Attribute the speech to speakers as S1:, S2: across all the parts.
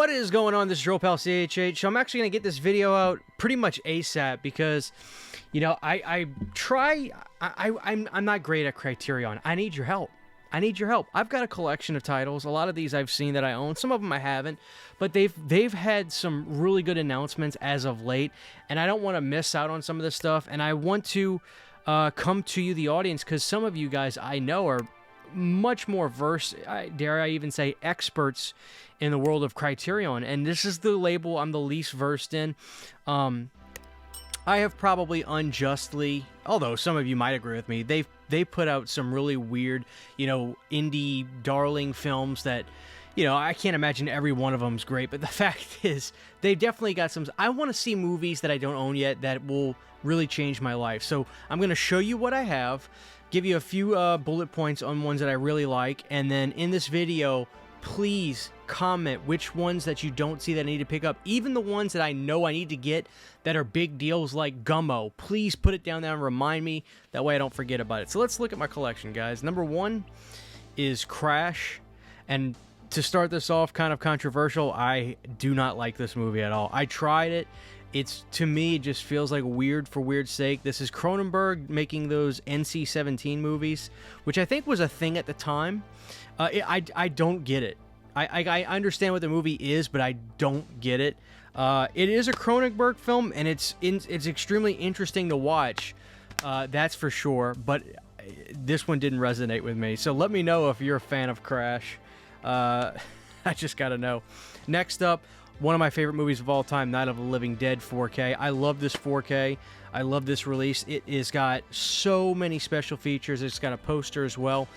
S1: What is going on? This is your pal CHH. So I'm actually going to get this video out pretty much ASAP because, you know, I'm not great at Criterion. I need your help. I need your help. I've got a collection of titles. A lot of these I've seen that I own. Some of them I haven't. But they've had some really good announcements as of late. And I don't want to miss out on some of this stuff. And I want to come to you, the audience, because some of you guys I know are much more versed, dare I even say experts in the world of Criterion, and this is the label I'm the least versed in. I have probably unjustly, although some of you might agree with me, they put out some really weird, you know, indie darling films that, you know, I can't imagine every one of them's great, but the fact is, they've definitely got some. I want to see movies that I don't own yet that will really change my life. So I'm going to show you what I have, give you a few bullet points on ones that I really like, and then in this video, please comment which ones that you don't see that I need to pick up. Even the ones that I know I need to get that are big deals like Gummo. Please put it down there and remind me. That way I don't forget about it. So let's look at my collection, guys. Number one is Crash. And to start this off, kind of controversial, I do not like this movie at all. I tried it. It's, to me, it just feels like weird for weird's sake. This is Cronenberg making those NC-17 movies, which I think was a thing at the time. I don't get it. I understand what the movie is, but I don't get it. It is a Cronenberg film, and it's extremely interesting to watch. That's for sure. But this one didn't resonate with me. So let me know if you're a fan of Crash. I just gotta know. Next up, one of my favorite movies of all time, Night of the Living Dead 4K. I love this 4K. I love this release. It has got so many special features. It's got a poster as well.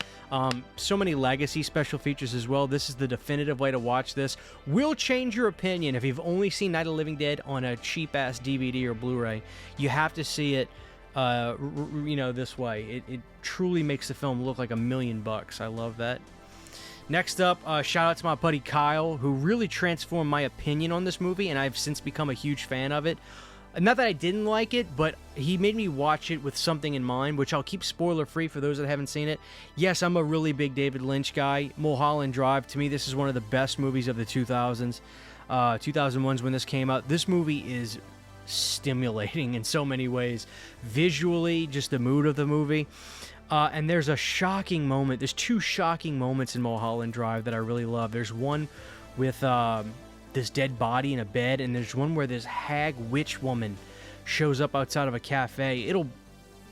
S1: So many legacy special features as well. This is the definitive way to watch this. Will change your opinion if you've only seen Night of the Living Dead on a cheap-ass DVD or Blu-ray. You have to see it, you know, this way. It truly makes the film look like $1 million. I love that. Next up, shout out to my buddy Kyle, who really transformed my opinion on this movie, and I've since become a huge fan of it. Not that I didn't like it, but he made me watch it with something in mind, which I'll keep spoiler-free for those that haven't seen it. Yes, I'm a really big David Lynch guy. Mulholland Drive, to me, this is one of the best movies of the 2000s. 2001's when this came out. This movie is stimulating in so many ways. Visually, just the mood of the movie. And there's a shocking moment. There's two shocking moments in Mulholland Drive that I really love. There's one with this dead body in a bed, and there's one where this hag witch woman shows up outside of a cafe. It'll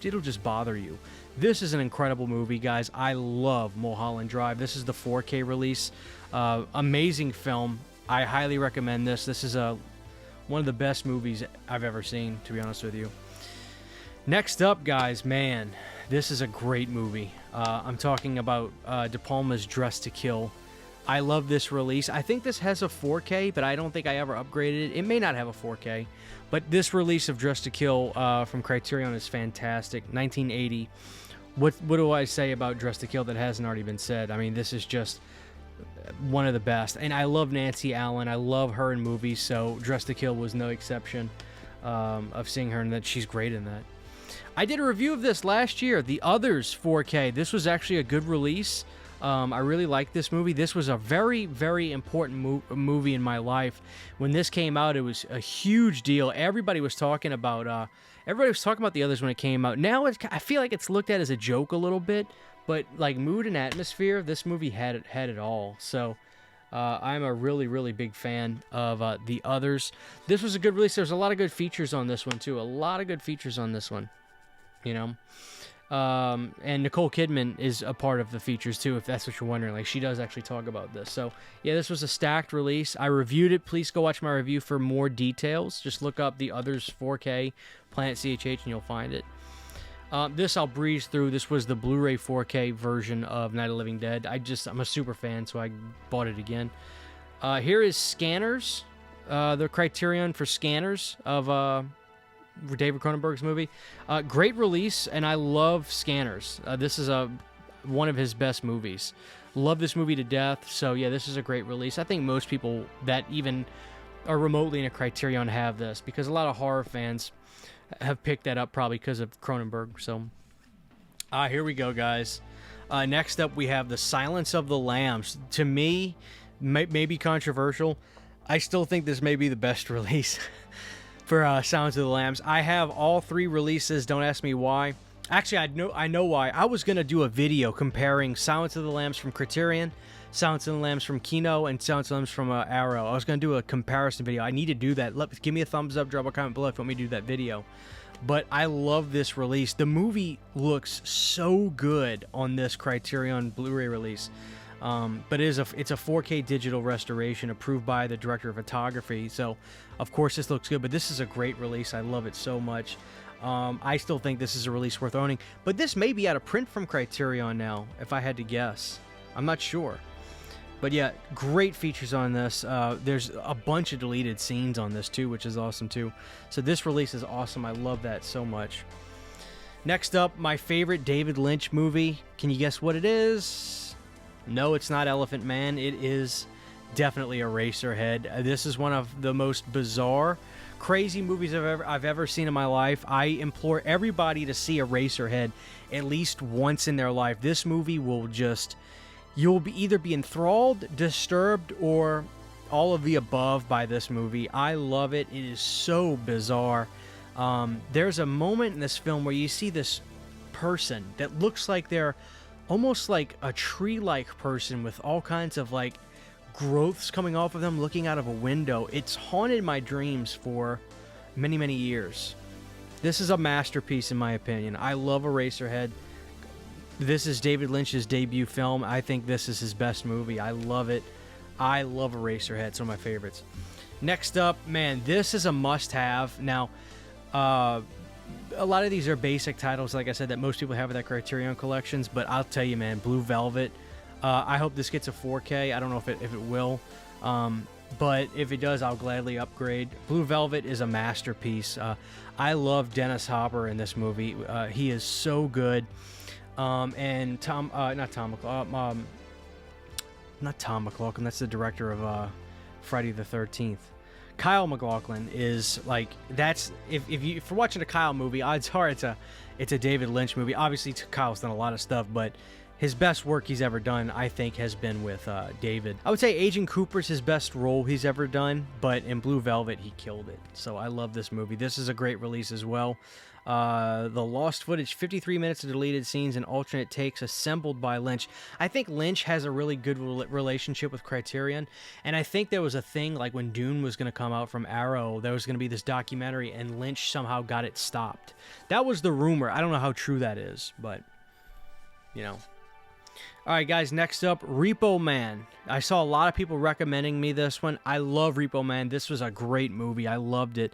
S1: just bother you. This is an incredible movie, guys. I love Mulholland Drive. This is the 4K release. Amazing film. I highly recommend this. This is one of the best movies I've ever seen, to be honest with you. Next up, guys, man, this is a great movie. I'm talking about De Palma's Dressed to Kill. I love this release. I think this has a 4K, but I don't think I ever upgraded it. It may not have a 4K, but this release of Dressed to Kill from Criterion is fantastic. 1980. What do I say about Dressed to Kill that hasn't already been said? I mean, this is just one of the best. And I love Nancy Allen. I love her in movies, so Dressed to Kill was no exception of seeing her, and that she's great in that. I did a review of this last year, The Others 4K. This was actually a good release. I really liked this movie. This was a very, very important movie in my life. When this came out, it was a huge deal. Everybody was talking about The Others when it came out. Now I feel like it's looked at as a joke a little bit, but like mood and atmosphere, this movie had it all. So I'm a really, really big fan of The Others. This was a good release. There's a lot of good features on this one too. A lot of good features on this one. You know, and Nicole Kidman is a part of the features too, if that's what you're wondering. Like, she does actually talk about this. So yeah, this was a stacked release. I reviewed it. Please go watch my review for more details. Just look up The Others 4K Planet CHH and you'll find it. This I'll breeze through. This was the Blu-ray 4K version of Night of the Living Dead. I'm a super fan, so I bought it again. Here is Scanners, the Criterion for Scanners of David Cronenberg's movie. Great release, and I love Scanners. This is one of his best movies. Love this movie to death. So yeah, this is a great release. I think most people that even are remotely in a Criterion have this, because a lot of horror fans have picked that up probably because of Cronenberg. So here we go, guys. Next up, we have The Silence of the Lambs. To me, may be controversial. I still think this may be the best release for Silence of the Lambs. I have all 3 releases. Don't ask me why. Actually, I know why. I was going to do a video comparing Silence of the Lambs from Criterion, Silence of the Lambs from Kino, and Silence of the Lambs from Arrow. I was going to do a comparison video. I need to do that. Give me a thumbs up, drop a comment below if you want me to do that video. But I love this release. The movie looks so good on this Criterion Blu-ray release. But it's a 4K digital restoration approved by the director of photography. So, of course, this looks good. But this is a great release. I love it so much. I still think this is a release worth owning. But this may be out of print from Criterion now, if I had to guess. I'm not sure. But yeah, great features on this. There's a bunch of deleted scenes on this too, which is awesome too. So this release is awesome. I love that so much. Next up, my favorite David Lynch movie. Can you guess what it is? No, it's not Elephant Man. It is definitely Eraserhead. This is one of the most bizarre, crazy movies I've ever seen in my life. I implore everybody to see Eraserhead at least once in their life. This movie will just... You'll either be enthralled, disturbed, or all of the above by this movie. I love it. It is so bizarre. There's a moment in this film where you see this person that looks like they're almost like a tree-like person with all kinds of like growths coming off of them looking out of a window. It's haunted my dreams for many, many years. This is a masterpiece in my opinion. I love Eraserhead. This is David Lynch's debut film. I think this is his best movie. I love it. I love Eraserhead. It's one of my favorites. Next up, man, this is a must-have. Now, a lot of these are basic titles, like I said, that most people have in their Criterion collections, but I'll tell you, man, Blue Velvet. I hope this gets a 4K. I don't know if it will, but if it does, I'll gladly upgrade. Blue Velvet is a masterpiece. I love Dennis Hopper in this movie. He is so good. And not Tom McLaughlin, that's the director of Friday the 13th. Kyle MacLachlan is like, that's, if you're watching a Kyle movie, odds are it's a David Lynch movie. Obviously Kyle's done a lot of stuff, but his best work he's ever done, I think, has been with David. I would say Agent Cooper's his best role he's ever done, but in Blue Velvet he killed it. So I love this movie. This is a great release as well. The lost footage, 53 minutes of deleted scenes and alternate takes assembled by Lynch. I think Lynch has a really good relationship with Criterion, and I think there was a thing like when Dune was going to come out from Arrow, there was going to be this documentary, and Lynch somehow got it stopped. That was the rumor. I don't know how true that is, but, you know. All right, guys, next up, Repo Man. I saw a lot of people recommending me this one. I love Repo Man. This was a great movie. I loved it.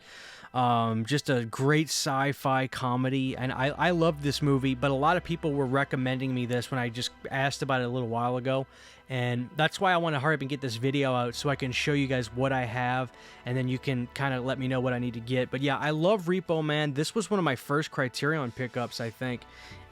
S1: Just a great sci-fi comedy, and I loved this movie, but a lot of people were recommending me this when I just asked about it a little while ago, and that's why I want to hurry up and get this video out so I can show you guys what I have, and then you can kind of let me know what I need to get. But yeah, I love Repo Man. This was one of my first Criterion pickups, I think,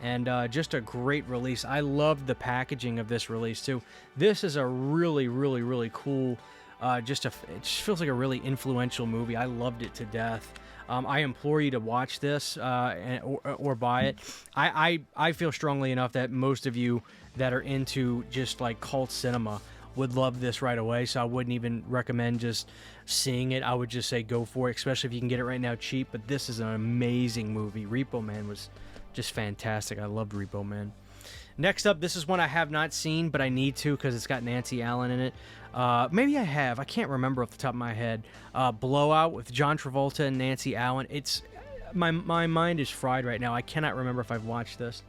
S1: and just a great release. I loved the packaging of this release too. This is a really, really, really cool, it just feels like a really influential movie. I loved it to death. I implore you to watch this or buy it. I feel strongly enough that most of you that are into just like cult cinema would love this right away, so I wouldn't even recommend just seeing it. I would just say go for it, especially if you can get it right now cheap. But this is an amazing movie. Repo Man was just fantastic. I loved Repo Man. Next up, this is one I have not seen, but I need to because it's got Nancy Allen in it. Maybe I have. I can't remember off the top of my head. Blowout with John Travolta and Nancy Allen. It's my mind is fried right now. I cannot remember if I've watched this.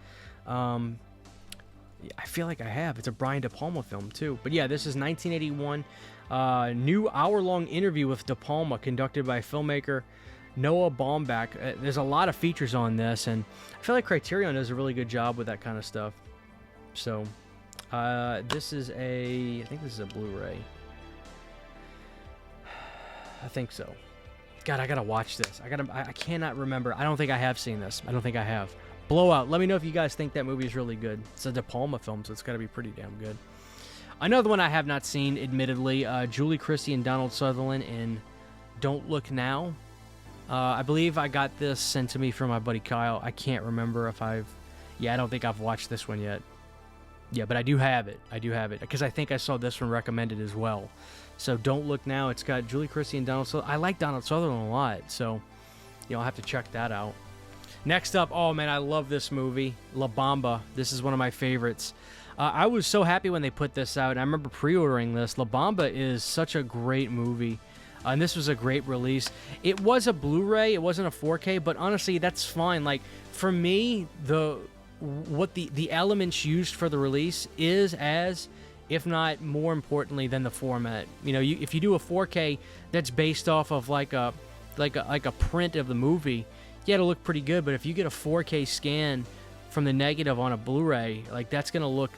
S1: I feel like I have. It's a Brian De Palma film too. But yeah, this is 1981. New hour-long interview with De Palma conducted by filmmaker Noah Baumbach. There's a lot of features on this, and I feel like Criterion does a really good job with that kind of stuff. So, this is I think this is a Blu-ray. I think so. God, I gotta watch this. I cannot remember. I don't think I have seen this. I don't think I have. Blowout. Let me know if you guys think that movie is really good. It's a De Palma film, so it's gotta be pretty damn good. Another one I have not seen, admittedly, Julie Christie and Donald Sutherland in Don't Look Now. I believe I got this sent to me from my buddy Kyle. I can't remember if I don't think I've watched this one yet. Yeah, but I do have it. I do have it because I think I saw this one recommended as well. So Don't Look Now. It's got Julie Christie and Donald Sutherland. I like Donald Sutherland a lot, so I'll have to check that out. Next up, oh man, I love this movie, Labomba. This is one of my favorites. I was so happy when they put this out. I remember pre-ordering this. Labomba is such a great movie. And this was a great release. It was a Blu-ray. It wasn't a 4K, but honestly, that's fine. Like, for me, the elements used for the release is as, if not more importantly, than the format. You know, if you do a 4K that's based off of like a print of the movie, yeah, it'll look pretty good. But if you get a 4K scan from the negative on a Blu-ray, like, that's gonna look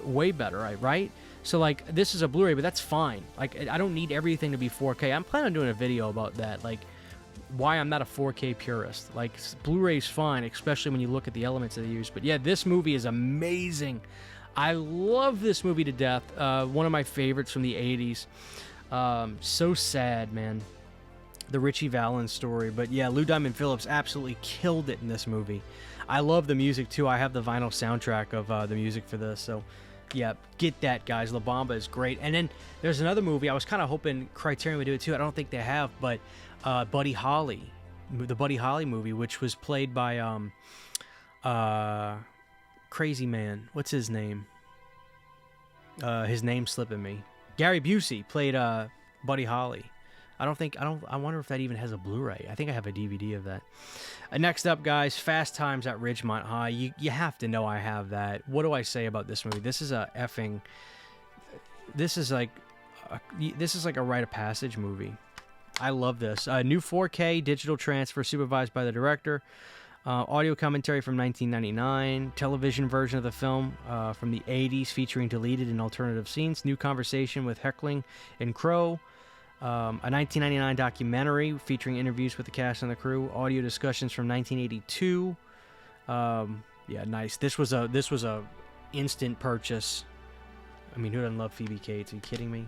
S1: way better, right? So, like, this is a Blu-ray, but that's fine. Like, I don't need everything to be 4K. I'm planning on doing a video about that, like, why I'm not a 4K purist. Like, Blu-ray's fine, especially when you look at the elements that they use. But yeah, this movie is amazing. I love this movie to death. One of my favorites from the 80s. So sad, man. The Richie Valens story. But yeah, Lou Diamond Phillips absolutely killed it in this movie. I love the music too. I have the vinyl soundtrack of the music for this. So yeah, get that, guys. Labomba is great. And then there's another movie. I was kind of hoping Criterion would do it too. I don't think they have, but Buddy Holly, the Buddy Holly movie, which was played by Crazy Man. What's his name? His name's slipping me. Gary Busey played Buddy Holly. I wonder if that even has a Blu-ray. I think I have a DVD of that. Next up, guys, Fast Times at Ridgemont High. You have to know I have that. What do I say about this movie? This is like a rite of passage movie. I love this. New 4K digital transfer supervised by the director. Audio commentary from 1999. Television version of the film from the 80s featuring deleted and alternative scenes. New conversation with Heckling and Crow. A 1999 documentary featuring interviews with the cast and the crew. Audio discussions from 1982. Yeah, nice. This was a instant purchase. I mean, who doesn't love Phoebe Cates? Are you kidding me?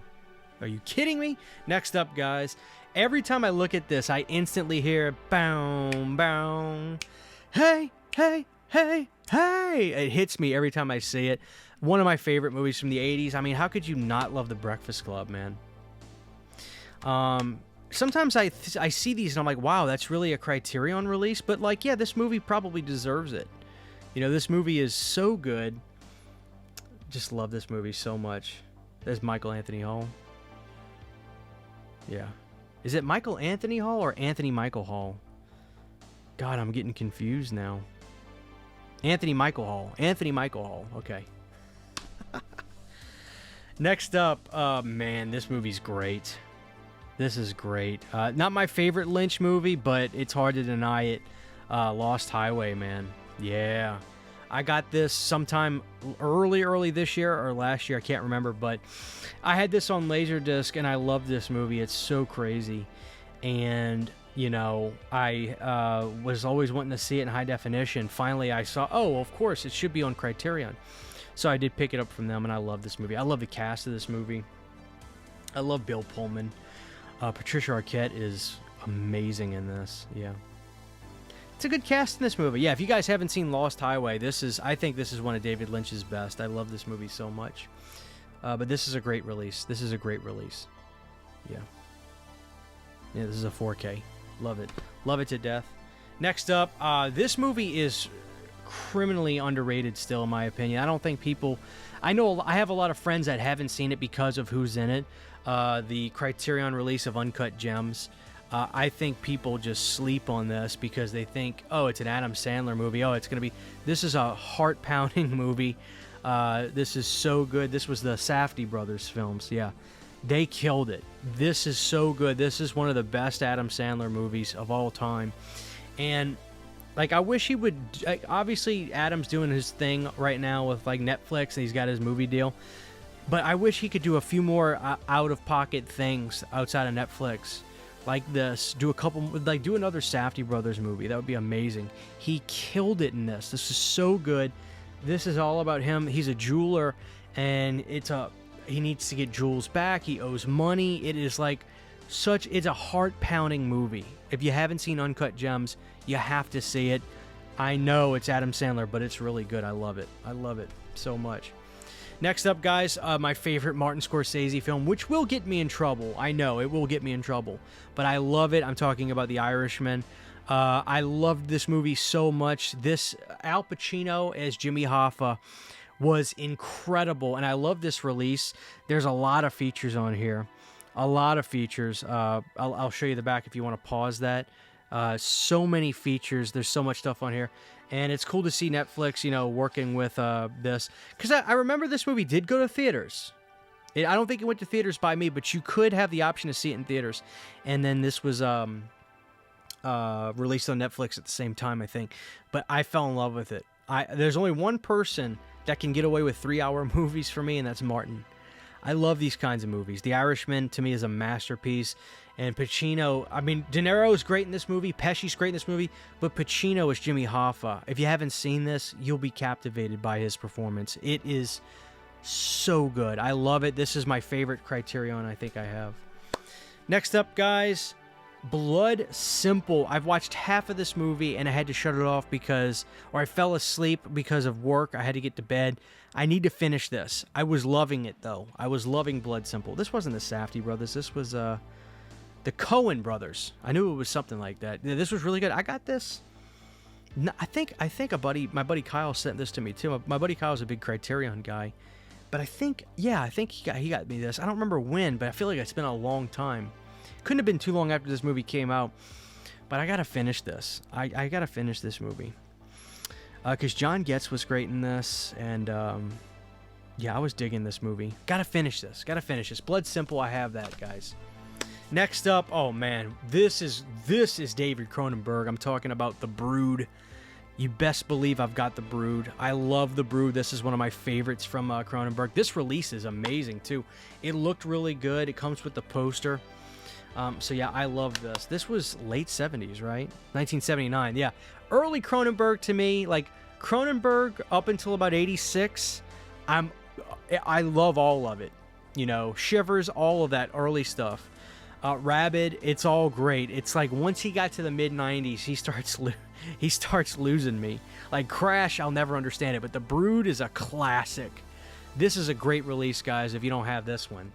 S1: Are you kidding me? Next up, guys. Every time I look at this, I instantly hear boom, boom. Hey, hey, hey, hey. It hits me every time I see it. One of my favorite movies from the 80s. I mean, how could you not love The Breakfast Club, man? Sometimes I see these and I'm like, wow, that's really a Criterion release. But, like, yeah, this movie probably deserves it. You know, this movie is so good. Just love this movie so much. There's Michael Anthony Hall. Yeah. Is it Michael Anthony Hall or Anthony Michael Hall? God, I'm getting confused now. Anthony Michael Hall. Anthony Michael Hall. Okay. Next up, man, this movie's great. This is great. Not my favorite Lynch movie, but it's hard to deny it. Lost Highway, man. Yeah. I got this sometime early this year or last year. I can't remember, but I had this on Laserdisc, and I love this movie. It's so crazy. And, you know, I was always wanting to see it in high definition. Finally, I saw, oh, of course, it should be on Criterion. So I did pick it up from them, and I love this movie. I love the cast of this movie. I love Bill Pullman. Patricia Arquette is amazing in this. Yeah. It's a good cast in this movie. Yeah, if you guys haven't seen Lost Highway, I think this is one of David Lynch's best. I love this movie so much. But this is a great release. This is a great release. Yeah. Yeah, this is a 4K. Love it. Love it to death. Next up, this movie is criminally underrated still, in my opinion. I don't think people... I have a lot of friends that haven't seen it because of who's in it. The Criterion release of Uncut Gems. I think people just sleep on this because they think, oh, it's an Adam Sandler movie. Oh, it's going to be... This is a heart-pounding movie. This is so good. This was the Safdie brothers films. Yeah. They killed it. This is so good. This is one of the best Adam Sandler movies of all time. And, like, I wish he would... obviously, Adam's doing his thing right now with, like, Netflix, and he's got his movie deal. But I wish he could do a few more out-of-pocket things outside of Netflix. Like this. Do another Safdie brothers movie. That would be amazing. He killed it in this. This is so good. This is all about him. He's a jeweler, and he needs to get jewels back. He owes money. It is like it's a heart-pounding movie. If you haven't seen Uncut Gems, you have to see it. I know it's Adam Sandler, but it's really good. I love it. I love it so much. Next up, guys, my favorite Martin Scorsese film, which will get me in trouble. I know, it will get me in trouble. But I love it. I'm talking about The Irishman. I loved this movie so much. This Al Pacino as Jimmy Hoffa was incredible, and I love this release. There's a lot of features on here. A lot of features. I'll show you the back if you want to pause that. So many features. There's so much stuff on here. And it's cool to see Netflix, you know, working with this. Because I remember this movie did go to theaters. I don't think it went to theaters by me, but you could have the option to see it in theaters. And then this was released on Netflix at the same time, I think. But I fell in love with it. There's only one person that can get away with 3-hour movies for me, and that's Martin. I love these kinds of movies. The Irishman, to me, is a masterpiece. And Pacino, I mean, De Niro is great in this movie. Pesci's great in this movie. But Pacino is Jimmy Hoffa. If you haven't seen this, you'll be captivated by his performance. It is so good. I love it. This is my favorite Criterion I think I have. Next up, guys, Blood Simple. I've watched half of this movie, and I had to shut it off or I fell asleep because of work. I had to get to bed. I need to finish this. I was loving it, though. I was loving Blood Simple. This wasn't the Safdie brothers. This was the Coen brothers. I knew it was something like that. This was really good. I got this. I think my buddy Kyle sent this to me too. My buddy Kyle's a big Criterion guy, but I think he got me this. I don't remember when, but I feel like it's been a long time. Couldn't have been too long after this movie came out, but I gotta finish this. I gotta finish this movie because John Getz was great in this, and I was digging this movie. Gotta finish this. Blood Simple. I have that, guys. Next up, oh man, this is David Cronenberg. I'm talking about The Brood. You best believe I've got The Brood. I love The Brood. This is one of my favorites from Cronenberg. This release is amazing too. It looked really good. It comes with the poster. So yeah, I love this. This was late 70s, right? 1979. Yeah, early Cronenberg to me. Like Cronenberg up until about 86. I love all of it. You know, Shivers, all of that early stuff. Rabid, it's all great. It's like once he got to the mid-90s, he starts losing me. Like Crash, I'll never understand it, but The Brood is a classic. This is a great release, guys. If you don't have this one,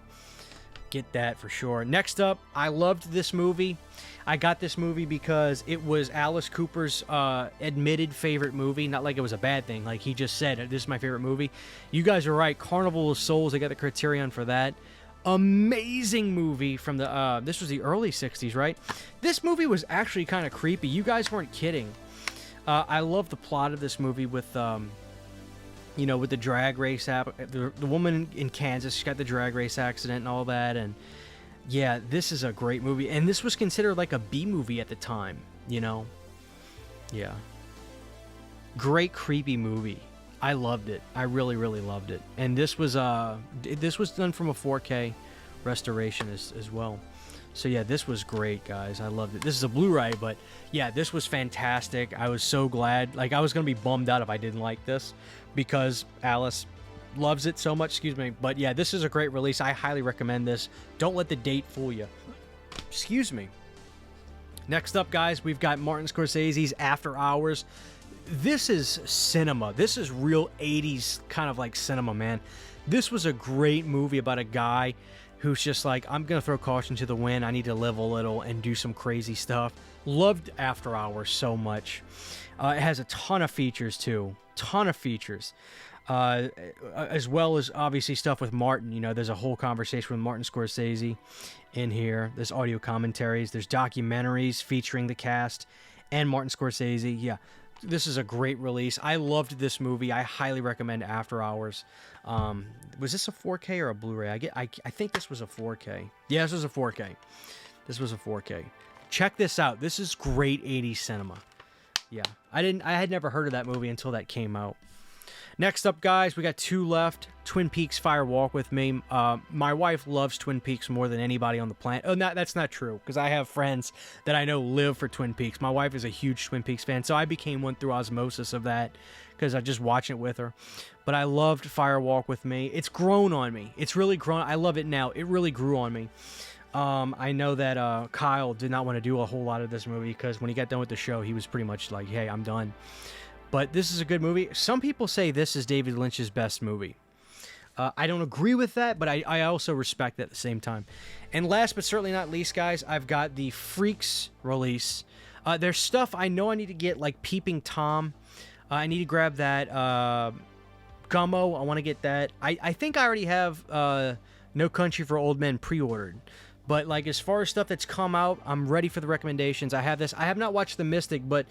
S1: get that for sure. Next up, I loved this movie. I got this movie because it was Alice Cooper's admitted favorite movie. Not like it was a bad thing. Like he just said, this is my favorite movie. You guys are right. Carnival of Souls, I got the Criterion for that. Amazing movie from this was the early 60s, right? This movie was actually kind of creepy. You guys weren't kidding. I love the plot of this movie with with the drag race the woman in Kansas. She got the drag race accident and all that, and yeah, this is a great movie, and this was considered like a B movie at the time, yeah, great creepy movie. I loved it. I really, really loved it. And this was done from a 4K restoration as well. So yeah, this was great, guys. I loved it. This is a Blu-ray, but yeah, this was fantastic. I was so glad. Like I was gonna be bummed out if I didn't like this because Alice loves it so much. Excuse me. But yeah, this is a great release. I highly recommend this. Don't let the date fool you. Excuse me. Next up, guys, we've got Martin Scorsese's After Hours. This is cinema. This is real 80s kind of like cinema, man. This was a great movie about a guy who's just like, I'm going to throw caution to the wind. I need to live a little and do some crazy stuff. Loved After Hours so much. It has a ton of features, too. Ton of features. As well as, obviously, stuff with Martin. There's a whole conversation with Martin Scorsese in here. There's audio commentaries. There's documentaries featuring the cast and Martin Scorsese. Yeah. This is a great release. I loved this movie. I highly recommend After Hours. Was this a 4K or a Blu-ray? I think this was a 4K. Yeah, this was a 4K. Check this out. This is great 80s cinema. Yeah, I had never heard of that movie until that came out. Next up, guys, we got two left. Twin Peaks Fire Walk with Me. My wife loves Twin Peaks more than anybody on the planet. Oh, that's not true, because I have friends that I know live for Twin Peaks. My wife is a huge Twin Peaks fan, so I became one through osmosis of that, because I just watch it with her. But I loved Fire Walk with Me. It's grown on me. It's really grown. I love it now. It really grew on me. I know that Kyle did not want to do a whole lot of this movie, because when he got done with the show, he was pretty much like, hey, I'm done. But this is a good movie. Some people say this is David Lynch's best movie. I don't agree with that, but I also respect it at the same time. And last but certainly not least, guys, I've got the Freaks release. There's stuff I know I need to get, like Peeping Tom. I need to grab that. Gummo, I want to get that. I think I already have No Country for Old Men pre-ordered. But, like, as far as stuff that's come out, I'm ready for the recommendations. I have this. I have not watched The Mystic, but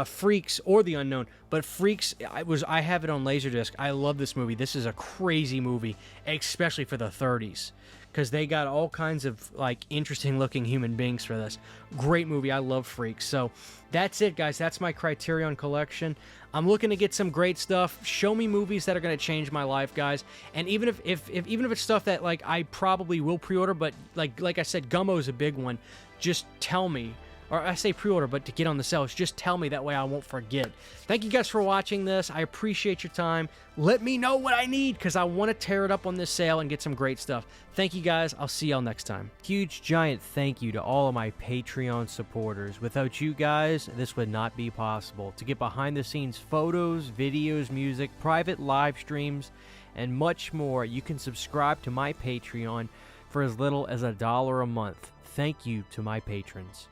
S1: Freaks or The Unknown. But Freaks, I have it on Laserdisc. I love this movie. This is a crazy movie, especially for the 30s. Because they got all kinds of, like, interesting-looking human beings for this. Great movie. I love Freaks. So, that's it, guys. That's my Criterion collection. I'm looking to get some great stuff. Show me movies that are going to change my life, guys. And even if it's stuff that, like, I probably will pre-order, but, like I said, Gummo is a big one. Just tell me. Or I say pre-order, but to get on the sales, just tell me. That way I won't forget. Thank you guys for watching this. I appreciate your time. Let me know what I need, because I want to tear it up on this sale and get some great stuff. Thank you guys. I'll see y'all next time. Huge, giant thank you to all of my Patreon supporters. Without you guys, this would not be possible. To get behind-the-scenes photos, videos, music, private live streams, and much more, you can subscribe to my Patreon for as little as $1 a month. Thank you to my patrons.